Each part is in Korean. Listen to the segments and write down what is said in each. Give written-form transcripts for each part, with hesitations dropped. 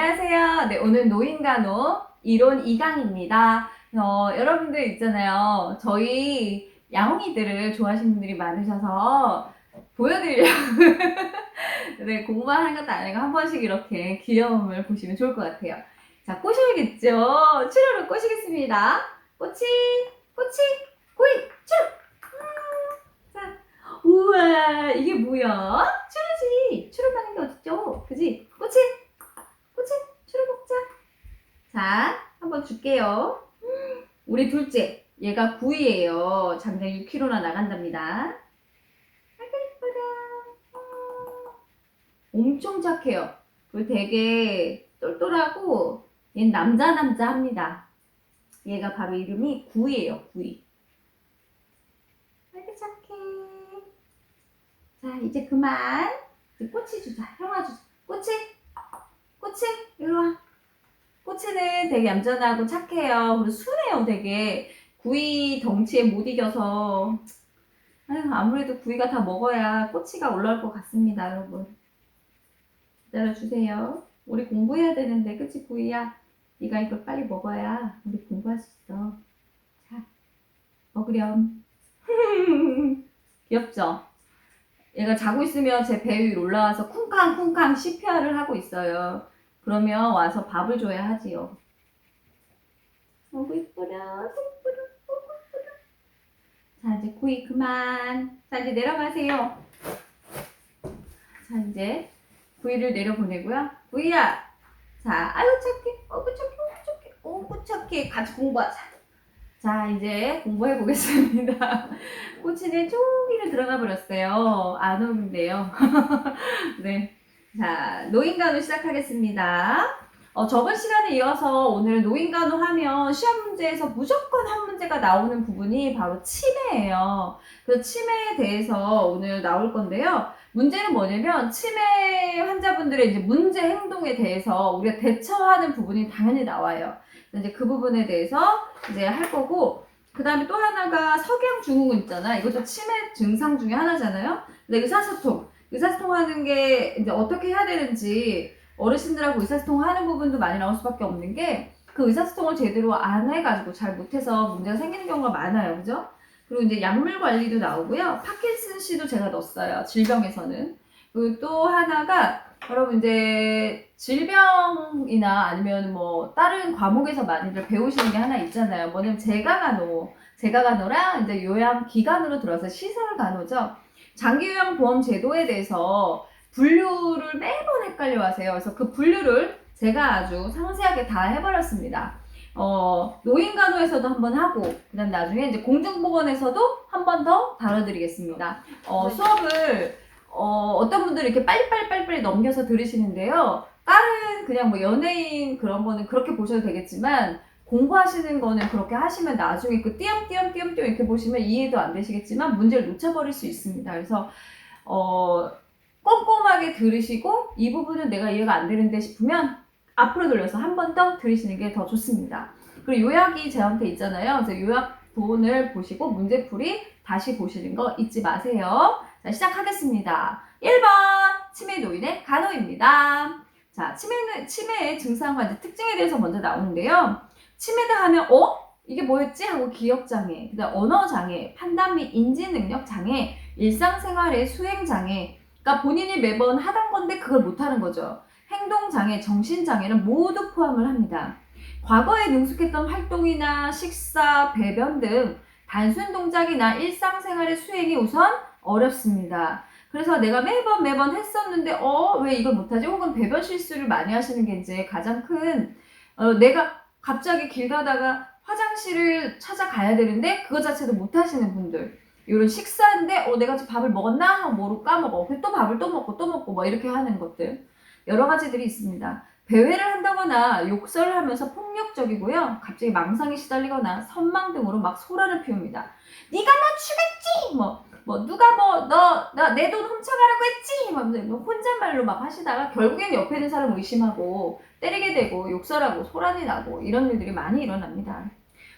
안녕하세요. 네, 오늘 노인간호 이론 2강입니다. 여러분들 있잖아요. 저희 야옹이들을 좋아하시는 분들이 많으셔서 보여드리려고 네, 공부만 하는 것도 아니고 한 번씩 이렇게 귀여움을 보시면 좋을 것 같아요. 자, 꼬셔야겠죠? 추루를 꼬시겠습니다. 꼬치, 꼬치, 꼬이, 추루! 자, 우와, 이게 뭐야? 추루지. 추루 가는 게 어딨죠? 그지? 꼬치, 꼬치, 추루 먹자. 자, 한번 줄게요. 우리 둘째, 얘가 9위예요. 장장 6kg나 나간답니다. 아이고 이쁘다. 엄청 착해요. 그리고 되게 똘똘하고 얘는 남자 합니다. 얘가 바로 이름이 9위예요. 9위. 아이고 착해. 자, 이제 그만. 이제 꼬치 주자. 형아 주자. 꼬치, 꼬치, 이리 와. 꼬치는 되게 얌전하고 착해요. 그리고 순해요. 되게 구이 덩치에 못 이겨서 아무래도 구이가 다 먹어야 꼬치가 올라올 것 같습니다. 여러분 기다려주세요. 우리 공부해야 되는데 그치 구이야? 네가 이걸 빨리 먹어야 우리 공부할 수 있어. 자, 먹으렴. 귀엽죠? 얘가 자고 있으면 제 배 위로 올라와서 쿵쾅쿵쾅 CPR을 하고 있어요. 그러면 와서 밥을 줘야 하지요. 어구 이쁘라, 이쁘라, 어구 이쁘라. 자, 이제 구이 그만. 자, 이제 내려가세요. 자, 이제 구이를 내려보내고요. 구이야. 자, 아유 착해. 어구 착해, 어구 착해, 어구 착해. 같이 공부하자. 자, 이제 공부해 보겠습니다. 꼬치는 쪼기를 들어가 버렸어요. 안 오는데요. 네. 자, 노인간호 시작하겠습니다. 저번 시간에 이어서 오늘 노인간호 하면 시험 문제에서 무조건 한 문제가 나오는 부분이 바로 치매예요. 그 치매에 대해서 오늘 나올 건데요. 문제는 뭐냐면 치매 환자분들의 이제 문제 행동에 대해서 우리가 대처하는 부분이 당연히 나와요. 이제 그 부분에 대해서 이제 할 거고, 그 다음에 또 하나가 석양증후군 있잖아. 이것도 치매 증상 중에 하나잖아요. 근데 의사소통하는 게 이제 어떻게 해야 되는지 어르신들하고 의사소통하는 부분도 많이 나올 수밖에 없는 게 그 의사소통을 제대로 안 해가지고 잘 못해서 문제가 생기는 경우가 많아요. 그죠? 그리고 이제 약물 관리도 나오고요. 파킨슨씨도 제가 넣었어요. 질병에서는. 그리고 또 하나가 여러분 이제 질병이나 아니면 뭐 다른 과목에서 많이들 배우시는 게 하나 있잖아요. 뭐냐면 재가간호랑 이제 요양기간으로 들어서 시설간호죠. 장기요양보험 제도에 대해서 분류를 매번 헷갈려 하세요. 그래서 그 분류를 제가 아주 상세하게 다 해버렸습니다. 노인간호에서도 한번 하고, 그 다음 나중에 이제 공중보건에서도 한 번 더 다뤄드리겠습니다. 수업을, 어떤 분들은 이렇게 빨리빨리 넘겨서 들으시는데요. 다른 그냥 뭐 연예인 그런 거는 그렇게 보셔도 되겠지만, 공부하시는 거는 그렇게 하시면 나중에 그 띄엄띄엄 이렇게 보시면 이해도 안 되시겠지만 문제를 놓쳐버릴 수 있습니다. 그래서 꼼꼼하게 들으시고 이 부분은 내가 이해가 안 되는데 싶으면 앞으로 돌려서 한 번 더 들으시는 게 더 좋습니다. 그리고 요약이 저한테 있잖아요. 그래서 요약 부분을 보시고 문제풀이 다시 보시는 거 잊지 마세요. 자, 시작하겠습니다. 1번 치매 노인의 간호입니다. 자, 치매의 증상과 이제 특징에 대해서 먼저 나오는데요. 치매다 하면 이게 뭐였지? 하고 기억장애, 그다음 언어장애, 판단 및 인지능력장애, 일상생활의 수행장애. 그러니까 본인이 매번 하던 건데 그걸 못하는 거죠. 행동장애, 정신장애는 모두 포함을 합니다. 과거에 능숙했던 활동이나 식사, 배변 등 단순 동작이나 일상생활의 수행이 우선 어렵습니다. 그래서 내가 매번 했었는데 왜 이걸 못하지? 혹은 배변 실수를 많이 하시는 게 이제 가장 큰 내가 갑자기 길 가다가 화장실을 찾아가야 되는데 그거 자체도 못 하시는 분들, 이런 식사인데 내가 지금 밥을 먹었나? 하고 뭐로 까먹어. 또 밥을 또 먹고 뭐 이렇게 하는 것들 여러 가지들이 있습니다. 배회를 한다거나 욕설을 하면서 폭력적이고요. 갑자기 망상에 시달리거나 선망 등으로 막 소란을 피웁니다. 네가 나 죽였지! 누가 내 돈 훔쳐가라고 했지! 막 혼잣말로 막 하시다가 결국엔 옆에 있는 사람 의심하고 때리게 되고 욕설하고 소란이 나고 이런 일들이 많이 일어납니다.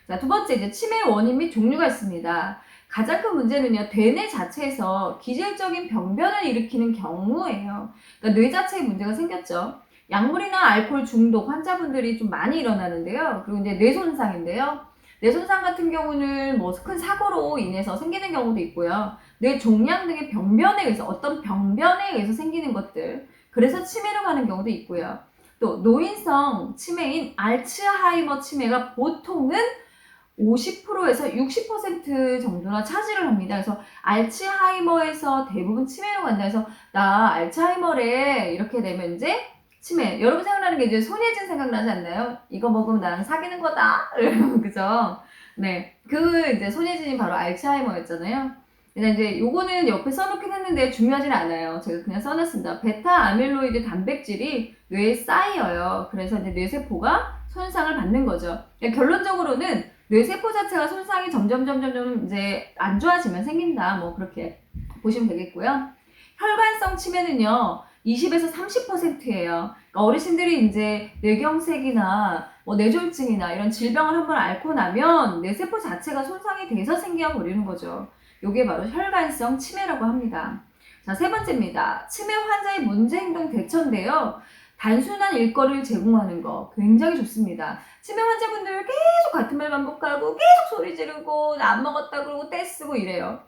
자, 두 번째, 이제 치매의 원인 및 종류가 있습니다. 가장 큰 문제는요, 뇌내 자체에서 기질적인 병변을 일으키는 경우예요. 그러니까 뇌 자체에 문제가 생겼죠. 약물이나 알코올 중독 환자분들이 좀 많이 일어나는데요. 그리고 이제 뇌 손상인데요. 뇌 손상 같은 경우는 뭐 큰 사고로 인해서 생기는 경우도 있고요. 뇌 종양 등의 병변에 의해서 어떤 병변에 의해서 생기는 것들, 그래서 치매로 가는 경우도 있고요. 또 노인성 치매인 알츠하이머 치매가 보통은 50%에서 60% 정도나 차지를 합니다. 그래서 알츠하이머에서 대부분 치매로 간다 해서 나 알츠하이머래 이렇게 되면 이제 치매. 여러분 생각나는 게 이제 손예진 생각나지 않나요? 이거 먹으면 나랑 사귀는 거다. 그죠? 네. 그 이제 손예진이 바로 알츠하이머였잖아요. 근데 이제 요거는 옆에 써놓긴 했는데 중요하진 않아요. 제가 그냥 써놨습니다. 베타 아밀로이드 단백질이 뇌에 쌓여요. 그래서 이제 뇌세포가 손상을 받는 거죠. 그러니까 결론적으로는 뇌세포 자체가 손상이 점점 이제 안 좋아지면 생긴다. 뭐 그렇게 보시면 되겠고요. 혈관성 치매는요. 20에서 30%예요. 그러니까 어르신들이 이제 뇌경색이나 뭐 뇌졸중이나 이런 질병을 한번 앓고 나면 뇌세포 자체가 손상이 돼서 생겨 버리는 거죠. 요게 바로 혈관성 치매라고 합니다. 자, 세 번째입니다. 치매 환자의 문제 행동 대처인데요. 단순한 일거리를 제공하는 거 굉장히 좋습니다. 치매 환자분들 계속 같은 말 반복하고 계속 소리 지르고 나 안 먹었다 그러고 떼쓰고 이래요.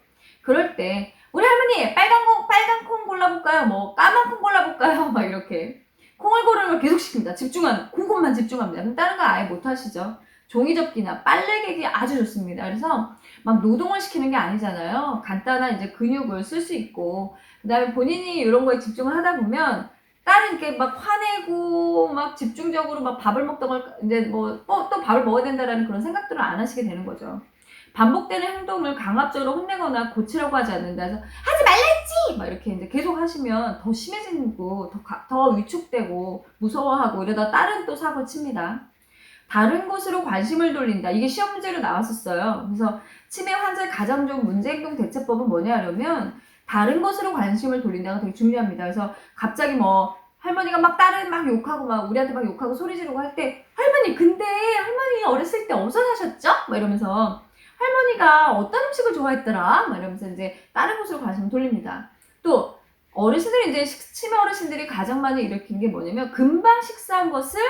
그럴 때 우리 할머니 빨간 콩 골라볼까요? 뭐 까만 콩 골라볼까요? 막 이렇게 콩을 고르는 걸 계속 시킵니다. 그것만 집중합니다. 그럼 다른 거 아예 못 하시죠. 종이접기나 빨래 개기 아주 좋습니다. 그래서 막 노동을 시키는 게 아니잖아요. 간단한 이제 근육을 쓸 수 있고 그 다음에 본인이 이런 거에 집중을 하다 보면 다른 게 막 화내고 막 집중적으로 막 밥을 먹다가 이제 뭐 또 밥을 먹어야 된다라는 그런 생각들을 안 하시게 되는 거죠. 반복되는 행동을 강압적으로 혼내거나 고치라고 하지 않는다 해서 하지 말라 했지! 막 이렇게 이제 계속 하시면 더 심해지고 더 위축되고 무서워하고 이러다 다른 또 사고 칩니다. 다른 곳으로 관심을 돌린다. 이게 시험 문제로 나왔었어요. 그래서 치매 환자의 가장 좋은 문제행동 대처법은 뭐냐 하려면 다른 것으로 관심을 돌린다가 되게 중요합니다. 그래서 갑자기 뭐 할머니가 막 딸을 막 욕하고 막 우리한테 막 욕하고 소리 지르고 할 때 할머니 근데 할머니 어렸을 때 어디서 사셨죠? 막 이러면서 할머니가 어떤 음식을 좋아했더라? 막 이러면서 이제 다른 곳으로 관심을 돌립니다. 또 어르신들이 이제 치매 어르신들이 가장 많이 일으킨 게 뭐냐면 금방 식사한 것을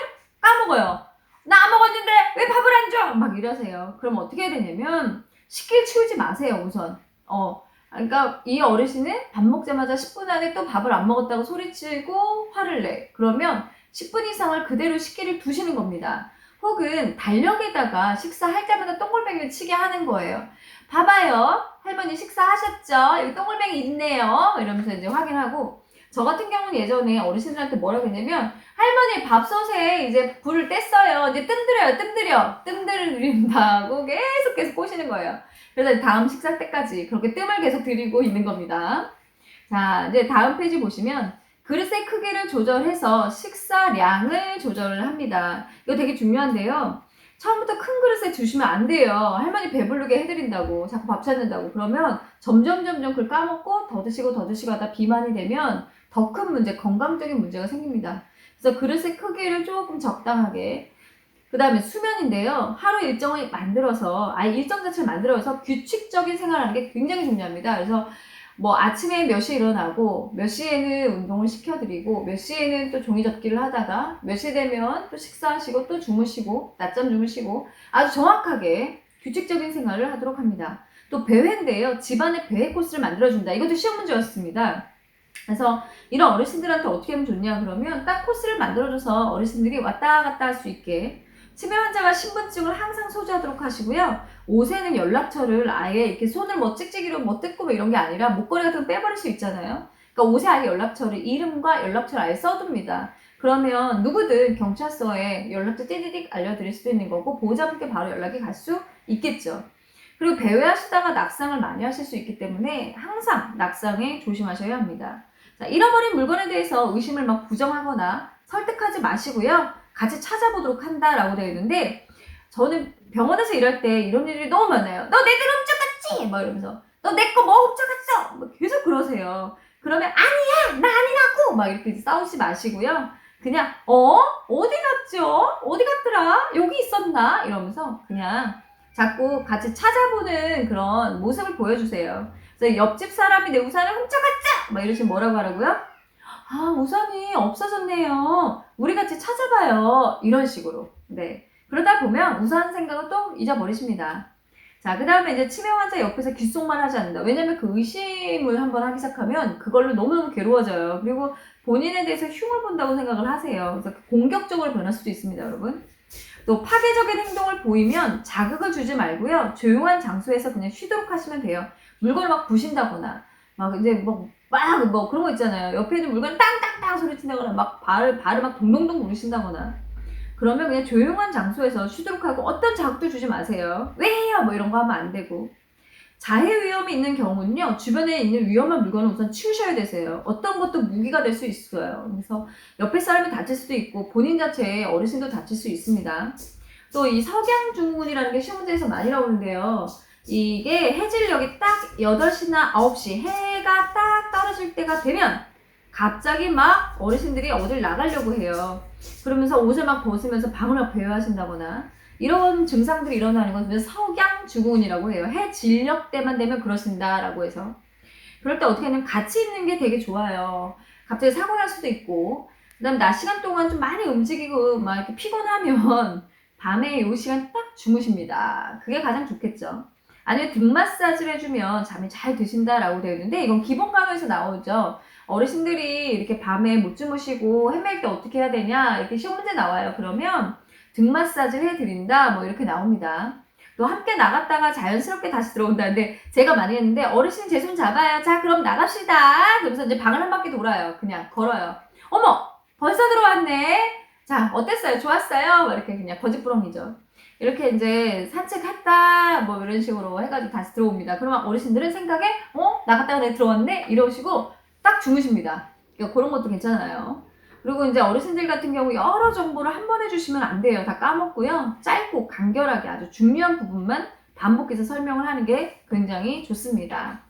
까먹어요. 나 안 먹었는데 왜 밥을 안 줘? 막 이러세요. 그럼 어떻게 해야 되냐면 식기를 치우지 마세요 우선. 그러니까 이 어르신은 밥 먹자마자 10분 안에 또 밥을 안 먹었다고 소리치고 화를 내. 그러면 10분 이상을 그대로 식기를 두시는 겁니다. 혹은 달력에다가 식사할 때마다 동글뱅이를 치게 하는 거예요. 봐봐요. 할머니 식사하셨죠? 여기 동글뱅이 있네요. 이러면서 이제 확인하고 저 같은 경우는 예전에 어르신들한테 뭐라고 했냐면 할머니 밥솥에 이제 불을 뗐어요. 이제 뜸들여 드린다고 계속 꼬시는 거예요. 그래서 다음 식사 때까지 그렇게 뜸을 계속 들이고 있는 겁니다. 자, 이제 다음 페이지 보시면 그릇의 크기를 조절해서 식사량을 조절을 합니다. 이거 되게 중요한데요. 처음부터 큰 그릇에 주시면 안 돼요. 할머니 배부르게 해드린다고 자꾸 밥 찾는다고 그러면 점점 그걸 까먹고 더 드시고 하다 비만이 되면 더 큰 문제, 건강적인 문제가 생깁니다. 그래서 그릇의 크기를 조금 적당하게 그 다음에 수면인데요. 하루 일정을 만들어서 아예 일정 자체를 만들어서 규칙적인 생활하는 게 굉장히 중요합니다. 그래서 뭐 아침에 몇 시에 일어나고 몇 시에는 운동을 시켜드리고 몇 시에는 또 종이접기를 하다가 몇 시 되면 또 식사하시고 또 주무시고 낮잠 주무시고 아주 정확하게 규칙적인 생활을 하도록 합니다. 또 배회인데요. 집안에 배회 코스를 만들어준다. 이것도 시험 문제였습니다. 그래서 이런 어르신들한테 어떻게 하면 좋냐 그러면 딱 코스를 만들어줘서 어르신들이 왔다 갔다 할 수 있게 치매 환자가 신분증을 항상 소지하도록 하시고요. 옷에는 연락처를 아예 이렇게 손을 뭐 찍찍이로 뭐 뜯고 뭐 이런 게 아니라 목걸이 같은 거 빼버릴 수 있잖아요. 그러니까 옷에 아예 연락처를 이름과 연락처를 아예 써둡니다. 그러면 누구든 경찰서에 연락처 띠디딕 알려드릴 수도 있는 거고 보호자분께 바로 연락이 갈 수 있겠죠. 그리고 배회하시다가 낙상을 많이 하실 수 있기 때문에 항상 낙상에 조심하셔야 합니다. 자, 잃어버린 물건에 대해서 의심을 막 부정하거나 설득하지 마시고요. 같이 찾아보도록 한다라고 되어 있는데 저는 병원에서 일할 때 이런 일이 너무 많아요. 너 내 돈 훔쳐갔지? 막 이러면서 너 내 거 뭐 훔쳐갔어? 막 계속 그러세요. 그러면 아니야 나 아니라고 막 이렇게 싸우지 마시고요. 그냥 어디 갔죠? 어디 갔더라? 여기 있었나? 이러면서 그냥 자꾸 같이 찾아보는 그런 모습을 보여주세요. 그래서 옆집 사람이 내 우산을 훔쳐갔자! 막 이러시면 뭐라고 하라고요? 아, 우산이 없어졌네요. 우리 같이 찾아봐요. 이런 식으로. 네. 그러다 보면 우산 생각을 또 잊어버리십니다. 자, 그 다음에 이제 치매 환자 옆에서 귓속말 하지 않는다. 왜냐면 그 의심을 한번 하기 시작하면 그걸로 너무너무 괴로워져요. 그리고 본인에 대해서 흉을 본다고 생각을 하세요. 그래서 공격적으로 변할 수도 있습니다, 여러분. 또 파괴적인 행동을 보이면 자극을 주지 말고요. 조용한 장소에서 그냥 쉬도록 하시면 돼요. 물건을 막 부신다거나, 막 이제 뭐 그런 거 있잖아요. 옆에 있는 물건 땅땅땅 소리 친다거나, 막 발을 막 동동동 부르신다거나. 그러면 그냥 조용한 장소에서 쉬도록 하고 어떤 자극도 주지 마세요. 왜요? 뭐 이런 거 하면 안 되고. 자해 위험이 있는 경우는요, 주변에 있는 위험한 물건을 우선 치우셔야 되세요. 어떤 것도 무기가 될 수 있어요. 그래서 옆에 사람이 다칠 수도 있고 본인 자체의 어르신도 다칠 수 있습니다. 또 이 석양증후군이라는 게 시험 문제에서 많이 나오는데요. 이게 해질녘이 딱 8시나 9시 해가 딱 떨어질 때가 되면 갑자기 막 어르신들이 어딜 나가려고 해요. 그러면서 옷을 막 벗으면서 방을 막 배회하신다거나 이런 증상들이 일어나는 것은 석양증후군이라고 해요. 해질녘 때만 되면 그러신다라고 해서. 그럴 때 어떻게 하냐면 같이 있는 게 되게 좋아요. 갑자기 사고 날 수도 있고, 그 다음에 낮 시간 동안 좀 많이 움직이고 막 이렇게 피곤하면 밤에 이 시간 딱 주무십니다. 그게 가장 좋겠죠. 아니면 등 마사지를 해주면 잠이 잘 드신다라고 되어 있는데 이건 기본 간호에서 나오죠. 어르신들이 이렇게 밤에 못 주무시고 헤맬 때 어떻게 해야 되냐 이렇게 시험 문제 나와요. 그러면 등 마사지를 해드린다 뭐 이렇게 나옵니다. 또 함께 나갔다가 자연스럽게 다시 들어온다는데 제가 많이 했는데 어르신 제 손 잡아요. 자 그럼 나갑시다. 그러면서 이제 방을 한 바퀴 돌아요. 그냥 걸어요. 어머 벌써 들어왔네. 자 어땠어요? 좋았어요? 막 이렇게 그냥 거짓부렁이죠. 이렇게 이제 산책했다 뭐 이런 식으로 해가지고 다시 들어옵니다. 그러면 어르신들은 생각에 나갔다가 내가 들어왔네? 이러시고 딱 주무십니다. 그러니까 그런 것도 괜찮아요. 그리고 이제 어르신들 같은 경우 여러 정보를 한 번 해주시면 안 돼요. 다 까먹고요. 짧고 간결하게 아주 중요한 부분만 반복해서 설명을 하는 게 굉장히 좋습니다.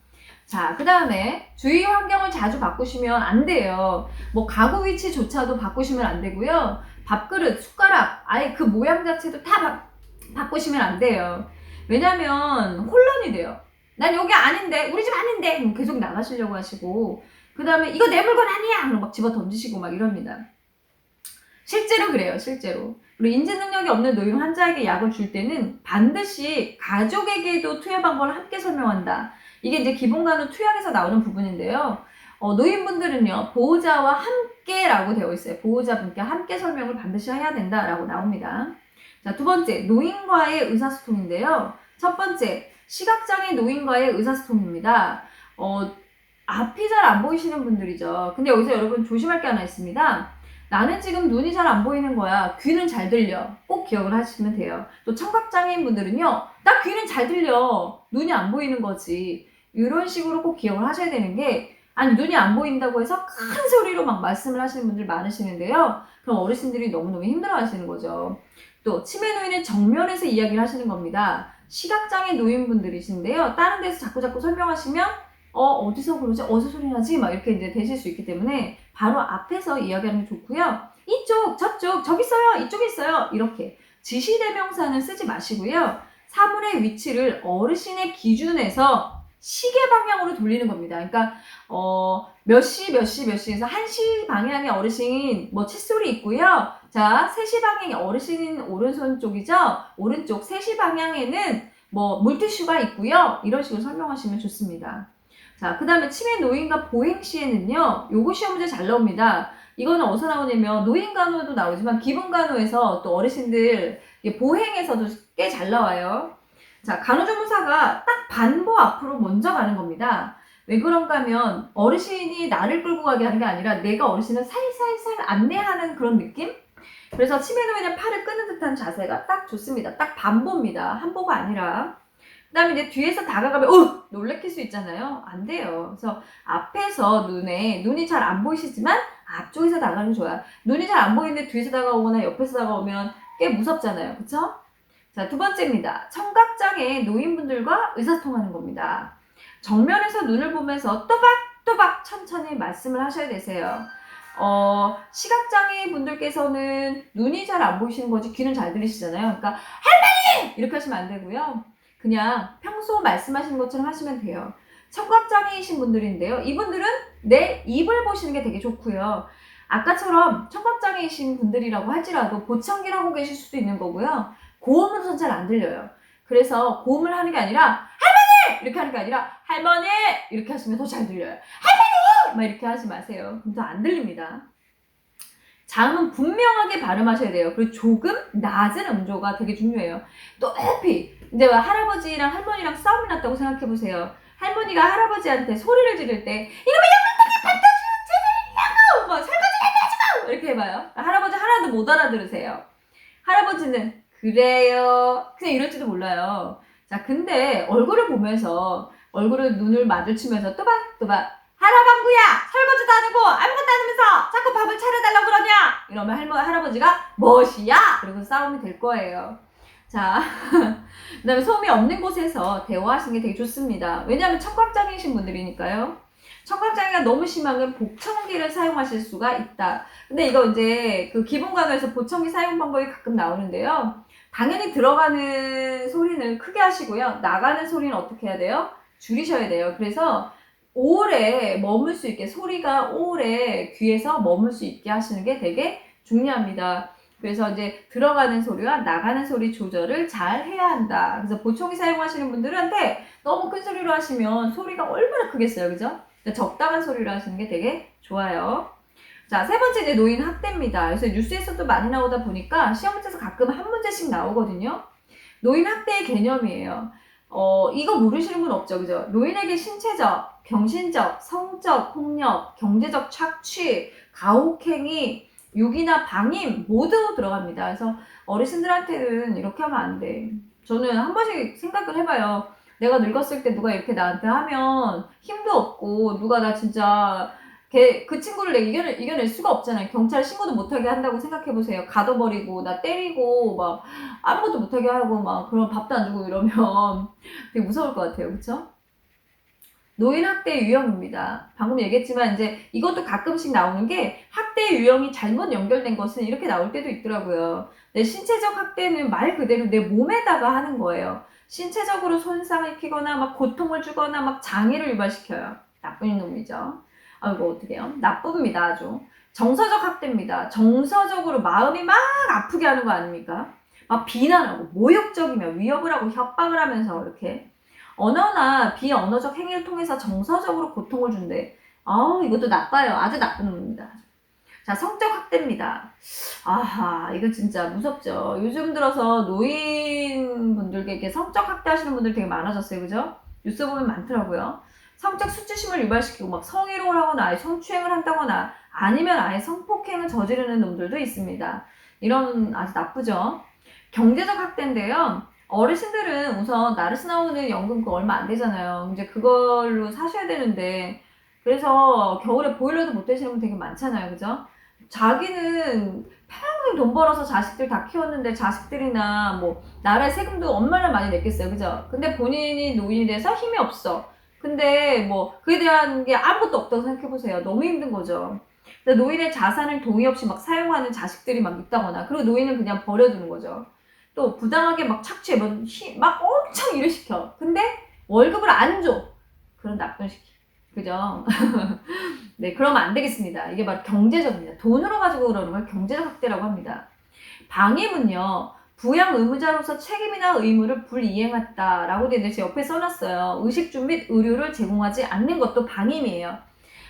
자, 그 다음에 주위 환경을 자주 바꾸시면 안 돼요. 뭐 가구 위치조차도 바꾸시면 안 되고요. 밥그릇, 숟가락, 아예 그 모양 자체도 다 바꾸시면 안 돼요. 왜냐면 혼란이 돼요. 난 여기 아닌데, 우리 집 아닌데, 그럼 계속 나가시려고 하시고, 그 다음에 이거 내 물건 아니야! 그럼 막 집어 던지시고 막 이럽니다. 실제로 그래요, 실제로. 그리고 인지 능력이 없는 노인 환자에게 약을 줄 때는 반드시 가족에게도 투여 방법을 함께 설명한다. 이게 이제 기본간호 투약에서 나오는 부분인데요. 노인분들은요, 보호자와 함께라고 되어 있어요. 보호자분께 함께 설명을 반드시 해야 된다라고 나옵니다. 자, 두 번째, 노인과의 의사소통인데요. 첫 번째, 시각장애 노인과의 의사소통입니다. 앞이 잘 안 보이시는 분들이죠. 근데 여기서 여러분 조심할 게 하나 있습니다. 나는 지금 눈이 잘 안 보이는 거야. 귀는 잘 들려. 꼭 기억을 하시면 돼요. 또 청각장애인 분들은요. 나 귀는 잘 들려. 눈이 안 보이는 거지. 이런 식으로 꼭 기억을 하셔야 되는 게 아니 눈이 안 보인다고 해서 큰 소리로 막 말씀을 하시는 분들 많으시는데요. 그럼 어르신들이 너무너무 힘들어 하시는 거죠. 또 치매 노인은 정면에서 이야기를 하시는 겁니다. 시각장애 노인분들이신데요. 다른 데서 자꾸 설명하시면 어디서 그러지? 어디서 소리 나지? 막 이렇게 이제 되실 수 있기 때문에 바로 앞에서 이야기하는 게 좋고요. 이쪽, 저쪽, 저기 있어요. 이쪽에 있어요. 이렇게 지시대명사는 쓰지 마시고요. 사물의 위치를 어르신의 기준에서 시계 방향으로 돌리는 겁니다. 그러니까 몇 시에서 1시 방향에 어르신 뭐 칫솔이 있고요. 자, 3시 방향에 어르신 오른손 쪽이죠. 오른쪽 3시 방향에는 뭐 물티슈가 있고요. 이런 식으로 설명하시면 좋습니다. 자, 그 다음에 치매 노인과 보행 시에는요, 요거 시험 문제 잘 나옵니다. 이거는 어디서 나오냐면 노인간호도 나오지만 기본간호에서 또 어르신들 보행에서도 꽤 잘 나와요. 자, 간호조무사가 딱 반보 앞으로 먼저 가는 겁니다. 왜 그런가 하면 어르신이 나를 끌고 가게 하는 게 아니라 내가 어르신을 살살살 안내하는 그런 느낌? 그래서 치매 노인의 팔을 끄는 듯한 자세가 딱 좋습니다. 딱 반보입니다. 한보가 아니라. 그 다음에 이제 뒤에서 다가가면 놀래킬 수 있잖아요. 안 돼요. 그래서 앞에서 눈이 잘 안 보이시지만 앞쪽에서 다가가면 좋아요. 눈이 잘 안 보이는데 뒤에서 다가오거나 옆에서 다가오면 꽤 무섭잖아요. 그쵸? 자, 두 번째입니다. 청각장애 노인분들과 의사소통하는 겁니다. 정면에서 눈을 보면서 또박또박 천천히 말씀을 하셔야 되세요. 시각장애 분들께서는 눈이 잘 안 보이시는 거지 귀는 잘 들리시잖아요. 그러니까 할머니! 이렇게 하시면 안 되고요. 그냥 평소 말씀하시는 것처럼 하시면 돼요. 청각장애이신 분들인데요. 이분들은 내 입을 보시는 게 되게 좋고요. 아까처럼 청각장애이신 분들이라고 할지라도 보청기를 하고 계실 수도 있는 거고요. 고음은 잘 안 들려요. 그래서 고음을 하는 게 아니라 할머니! 이렇게 하는 게 아니라 할머니! 이렇게 하시면 더 잘 들려요. 할머니! 막 이렇게 하지 마세요. 그럼 더 안 들립니다. 자음은 분명하게 발음하셔야 돼요. 그리고 조금 낮은 음조가 되게 중요해요. 높이 이제 할아버지랑 할머니랑 싸움이 났다고 생각해 보세요. 할머니가 할아버지한테 소리를 지를 때 이놈의 양반들이 반드시 제대로 막 설거지 해야지 이렇게 해봐요. 할아버지 하나도 못 알아들으세요. 할아버지는 그래요 그냥 이럴지도 몰라요. 자, 근데 얼굴을 보면서 얼굴을 눈을 마주치면서 또박 할아방구야 설거지도 안 하고 아무것도 안 하면서 자꾸 밥을 차려달라고 그러냐 이러면 할아버지가 멋이야 그리고 싸움이 될 거예요. 자, 그 다음에 소음이 없는 곳에서 대화하시는 게 되게 좋습니다. 왜냐하면 청각장애이신 분들이니까요. 청각장애가 너무 심하면 보청기를 사용하실 수가 있다. 근데 이거 이제 그 기본 강의에서 보청기 사용 방법이 가끔 나오는데요. 당연히 들어가는 소리는 크게 하시고요. 나가는 소리는 어떻게 해야 돼요? 줄이셔야 돼요. 그래서 오래 머물 수 있게 소리가 오래 귀에서 머물 수 있게 하시는 게 되게 중요합니다. 그래서 이제 들어가는 소리와 나가는 소리 조절을 잘 해야 한다. 그래서 보청기 사용하시는 분들한테 너무 큰 소리로 하시면 소리가 얼마나 크겠어요. 그죠? 적당한 소리로 하시는 게 되게 좋아요. 자, 세 번째 이제 노인 학대입니다. 그래서 뉴스에서도 많이 나오다 보니까 시험 문제에서 가끔 한 문제씩 나오거든요. 노인 학대의 개념이에요. 이거 모르시는 분 없죠, 그죠? 노인에게 신체적, 정신적, 성적 폭력, 경제적 착취, 가혹행위, 유기나 방임 모두 들어갑니다. 그래서 어르신들한테는 이렇게 하면 안 돼. 저는 한 번씩 생각을 해봐요. 내가 늙었을 때 누가 이렇게 나한테 하면 힘도 없고 누가 나 진짜 그 친구를 내가 이겨낼 수가 없잖아요. 경찰 신고도 못하게 한다고 생각해보세요. 가둬버리고 나 때리고 막 아무것도 못하게 하고 막 그런 밥도 안 주고 이러면 되게 무서울 것 같아요. 그쵸? 노인 학대 유형입니다. 방금 얘기했지만 이제 이것도 가끔씩 나오는 게 학대 유형이 잘못 연결된 것은 이렇게 나올 때도 있더라고요. 내 신체적 학대는 말 그대로 내 몸에다가 하는 거예요. 신체적으로 손상을 입히거나 막 고통을 주거나 막 장애를 유발시켜요. 나쁜 놈이죠. 이거 어떻게 해요? 나쁩니다. 아주. 정서적 학대입니다. 정서적으로 마음이 막 아프게 하는 거 아닙니까? 막 비난하고 모욕적이며 위협을 하고 협박을 하면서 이렇게 언어나 비언어적 행위를 통해서 정서적으로 고통을 준대. 이것도 나빠요. 아주 나쁜 놈입니다. 자, 성적 학대입니다. 아하, 이거 진짜 무섭죠. 요즘 들어서 노인분들에게 성적 학대하시는 분들 되게 많아졌어요. 그죠? 뉴스 보면 많더라고요. 성적 수치심을 유발시키고 막 성희롱을 하거나 아예 성추행을 한다거나 아니면 아예 성폭행을 저지르는 놈들도 있습니다. 이런 아주 나쁘죠. 경제적 학대인데요. 어르신들은 우선 나르스 나오는 연금 그거 얼마 안 되잖아요. 이제 그걸로 사셔야 되는데 그래서 겨울에 보일러도 못 되시는 분 되게 많잖아요. 그죠? 자기는 평생 돈 벌어서 자식들 다 키웠는데 자식들이나 뭐 나라의 세금도 얼마나 많이 냈겠어요. 그죠? 근데 본인이 노인이 돼서 힘이 없어. 근데 뭐 그에 대한 게 아무것도 없다고 생각해보세요. 너무 힘든 거죠. 근데 노인의 자산을 동의 없이 막 사용하는 자식들이 막 있다거나 그리고 노인은 그냥 버려두는 거죠. 또 부당하게 막 착취해 막 엄청 일을 시켜. 근데 월급을 안 줘. 그런 나쁜 시키. 그죠? 네, 그러면 안 되겠습니다. 이게 바로 경제적입니다. 돈으로 가지고 그러는 걸 경제적 학대라고 합니다. 방임은요. 부양 의무자로서 책임이나 의무를 불이행했다라고 되는데 제 옆에 써놨어요. 의식주 및 의료를 제공하지 않는 것도 방임이에요.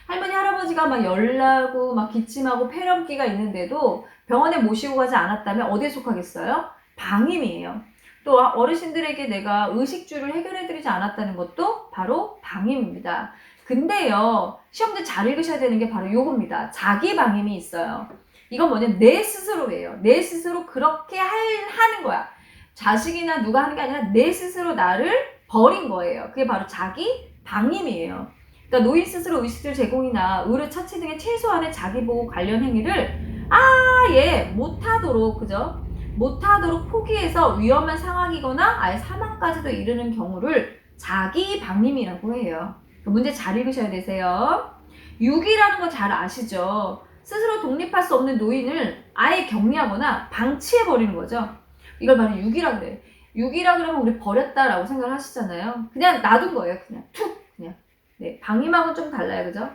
할머니 할아버지가 막 열나고 막 기침하고 폐렴기가 있는데도 병원에 모시고 가지 않았다면 어디에 속하겠어요? 방임이에요. 또 어르신들에게 내가 의식주를 해결해드리지 않았다는 것도 바로 방임입니다. 근데요, 시험들 잘 읽으셔야 되는 게 바로 요겁니다. 자기 방임이 있어요. 이건 뭐냐면 내 스스로예요. 내 스스로 그렇게 하는 거야. 자식이나 누가 하는 게 아니라 내 스스로 나를 버린 거예요. 그게 바로 자기 방임이에요. 그러니까 노인 스스로 의식주 제공이나 의료 처치 등의 최소한의 자기보호 관련 행위를 아예 못하도록, 그죠? 못하도록 포기해서 위험한 상황이거나 아예 사망까지도 이르는 경우를 자기 방임이라고 해요. 문제 잘 읽으셔야 되세요. 유기라는 거 잘 아시죠? 스스로 독립할 수 없는 노인을 아예 격리하거나 방치해버리는 거죠. 이걸 바로 유기라 그래요. 유기라 그러면 우리 버렸다라고 생각을 하시잖아요. 그냥 놔둔 거예요. 그냥 툭 그냥. 네, 방임하고는 좀 달라요. 그죠?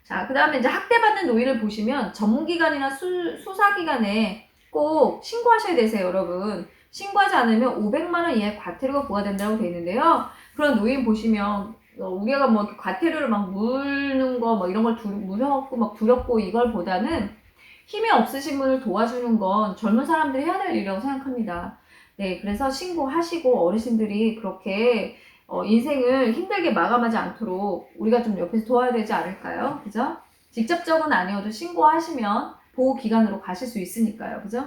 자, 그 다음에 이제 학대받는 노인을 보시면 전문기관이나 수사기관에 꼭 신고하셔야 되세요, 여러분. 신고하지 않으면 500만 원 이하의 과태료가 부과된다고 되어 있는데요. 그런 노인 보시면 우리가 뭐 과태료를 막 물는 거 뭐 이런 걸 무섭고 막 두렵고 이걸보다는 힘이 없으신 분을 도와주는 건 젊은 사람들이 해야 될 일이라고 생각합니다. 네, 그래서 신고하시고 어르신들이 그렇게 인생을 힘들게 마감하지 않도록 우리가 좀 옆에서 도와야 되지 않을까요? 그죠? 직접적은 아니어도 신고하시면 보호기관으로 가실 수 있으니까요. 그죠?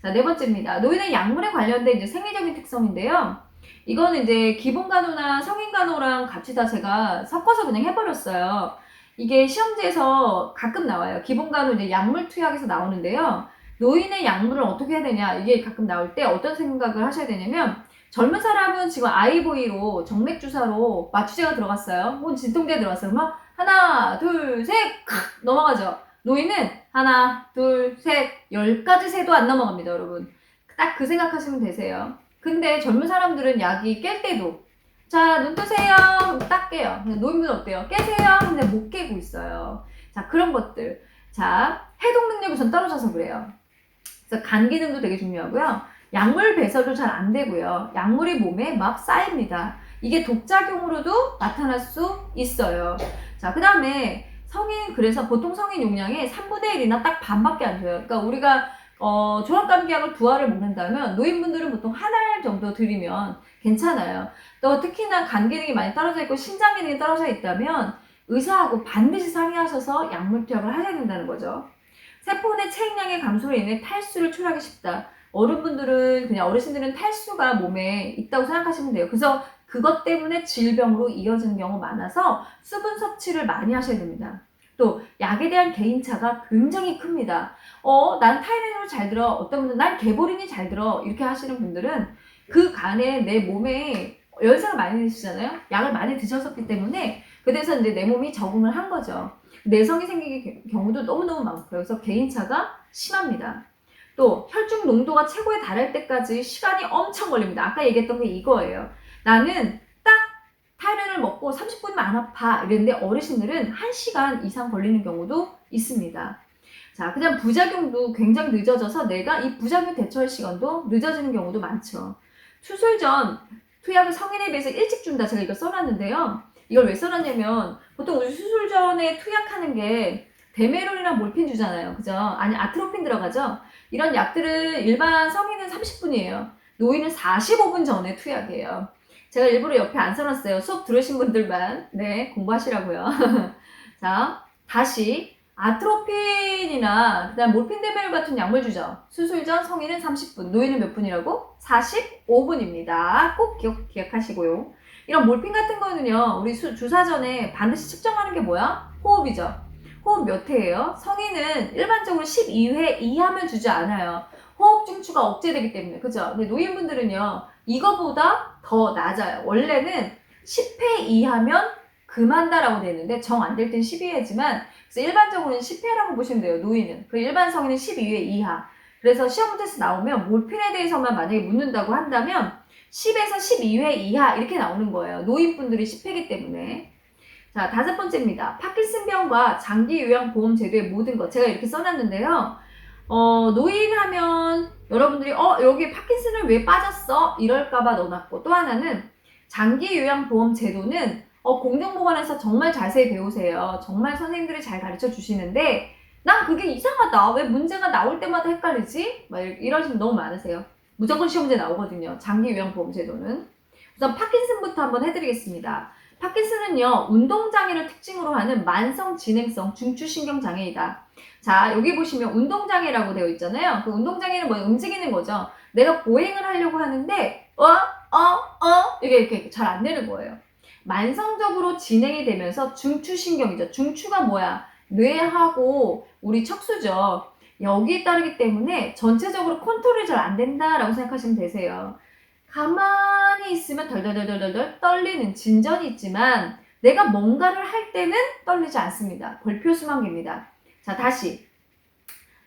자, 네 번째입니다. 노인의 약물에 관련된 이제 생리적인 특성인데요. 이거는 이제 기본간호나 성인간호랑 같이 다 제가 섞어서 그냥 해버렸어요. 이게 시험지에서 가끔 나와요. 기본간호 이제 약물 투약에서 나오는데요. 노인의 약물을 어떻게 해야 되냐, 이게 가끔 나올 때 어떤 생각을 하셔야 되냐면, 젊은 사람은 지금 아이보이로 정맥주사로 마취제가 들어갔어요. 혹은 진통제 들어갔어요. 그러면 하나, 둘, 셋, 넘어가죠. 노인은 하나, 둘, 셋, 10가지 세도 안 넘어갑니다, 여러분. 딱 그 생각하시면 되세요. 근데 젊은 사람들은 약이 깰 때도, 자, 눈 뜨세요. 딱 깨요. 노인분 어때요? 깨세요. 근데 못 깨고 있어요. 자, 그런 것들. 자, 해독 능력이 우선 떨어져서 그래요. 그래서 간 기능도 되게 중요하고요. 약물 배설도 잘 안 되고요. 약물이 몸에 막 쌓입니다. 이게 독작용으로도 나타날 수 있어요. 자, 그 다음에 성인, 그래서 보통 성인 용량의 3분의 1이나 딱 반밖에 안 줘요. 그러니까 우리가 종합감기약을 2알을 먹는다면 노인분들은 보통 1알 정도 드리면 괜찮아요. 또 특히나 간 기능이 많이 떨어져 있고 신장 기능이 떨어져 있다면 의사하고 반드시 상의하셔서 약물 투약을 하셔야 된다는 거죠. 세포 내 체액량의 감소로 인해 탈수를 초래하기 쉽다. 어르신들은 탈수가 몸에 있다고 생각하시면 돼요. 그래서 그것 때문에 질병으로 이어지는 경우 많아서 수분 섭취를 많이 하셔야 됩니다. 또 약에 대한 개인차가 굉장히 큽니다. 난 타이레놀 잘 들어. 어떤 분들은 난 개보린이 잘 들어. 이렇게 하시는 분들은 그 간에 내 몸에 열사가 많이 드시잖아요. 약을 많이 드셨기 때문에 그래서 이제 내 몸이 적응을 한 거죠. 내성이 생기는 경우도 너무너무 많고요. 그래서 개인차가 심합니다. 또 혈중 농도가 최고에 달할 때까지 시간이 엄청 걸립니다. 아까 얘기했던 게 이거예요. 나는 딱 타이레놀을 먹고 30분이면 안 아파 이랬는데 어르신들은 1시간 이상 걸리는 경우도 있습니다. 자, 그다음 부작용도 굉장히 늦어져서 내가 이 부작용 대처할 시간도 늦어지는 경우도 많죠. 수술 전 투약을 성인에 비해서 일찍 준다. 제가 이거 써놨는데요. 이걸 왜 써놨냐면 보통 우리 수술 전에 투약하는 게 데메롤이나 몰핀 주잖아요. 그죠? 아니, 아트로핀 들어가죠? 이런 약들은 일반 성인은 30분이에요. 노인은 45분 전에 투약이에요. 제가 일부러 옆에 안 써놨어요. 수업 들으신 분들만. 네, 공부하시라고요. 자, 다시 아트로핀이나 그다음 몰핀데메롤 같은 약물 주죠. 수술 전 성인은 30분, 노인은 몇 분이라고? 45분입니다. 꼭 기억하시고요. 이런 몰핀 같은 거는요, 우리 주사 전에 반드시 측정하는 게 뭐야? 호흡이죠. 호흡 몇 회예요? 성인은 일반적으로 12회 이하면 주지 않아요. 호흡 중추가 억제되기 때문에. 그죠? 근데 노인분들은요, 이거보다 더 낮아요. 원래는 10회 이하면 금한다라고 되어 있는데 정 안 될 땐 12회지만 그래서 일반적으로는 10회라고 보시면 돼요. 노인은. 그 일반 성인은 12회 이하. 그래서 시험 문제에서 나오면 몰핀에 대해서만 만약에 묻는다고 한다면 10에서 12회 이하 이렇게 나오는 거예요. 노인분들이 10회이기 때문에. 자, 5번째입니다. 파킨슨병과 장기요양보험제도의 모든 것. 제가 이렇게 써놨는데요. 노인 하면 여러분들이 여기 파킨슨을 왜 빠졌어? 이럴까봐 넣어놨고, 또 하나는 장기요양보험제도는 공정보건에서 정말 자세히 배우세요. 정말 선생님들이 잘 가르쳐 주시는데 난 그게 이상하다. 왜 문제가 나올 때마다 헷갈리지? 막 이러시면 너무 많으세요. 무조건 시험제 나오거든요. 장기요양보험제도는. 우선 파킨슨부터 한번 해드리겠습니다. 파킨슨은요, 운동장애를 특징으로 하는 만성진행성 중추신경장애이다. 자, 여기 보시면 운동장애라고 되어 있잖아요. 그 운동장애는 뭐 움직이는 거죠. 내가 보행을 하려고 하는데 이게 잘 안 되는 거예요. 만성적으로 진행이 되면서 중추신경이죠. 중추가 뭐야? 뇌하고 우리 척수죠. 여기에 따르기 때문에 전체적으로 컨트롤이 잘 안 된다라고 생각하시면 되세요. 가만히 있으면 덜덜덜덜덜 떨리는 진전이 있지만 내가 뭔가를 할 때는 떨리지 않습니다. 골표수만개입니다. 자, 다시.